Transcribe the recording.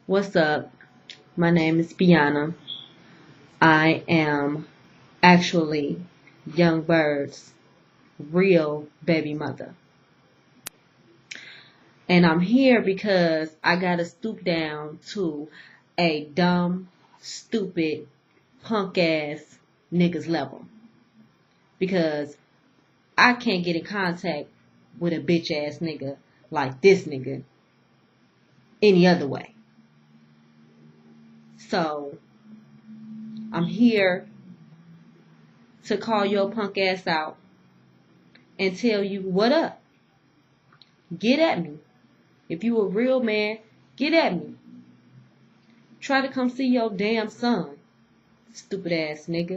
What's up? My name is BEEANA. I am actually Young Berg's real baby mother. And I'm here because I gotta stoop down to a dumb, stupid, punk ass nigga's level. Because I can't get in contact with a bitch ass nigga like this nigga any other way. So, I'm here to call your punk ass out and tell you what up. Get at me. If you a real man, get at me. Try to come see your damn son. Stupid ass nigga.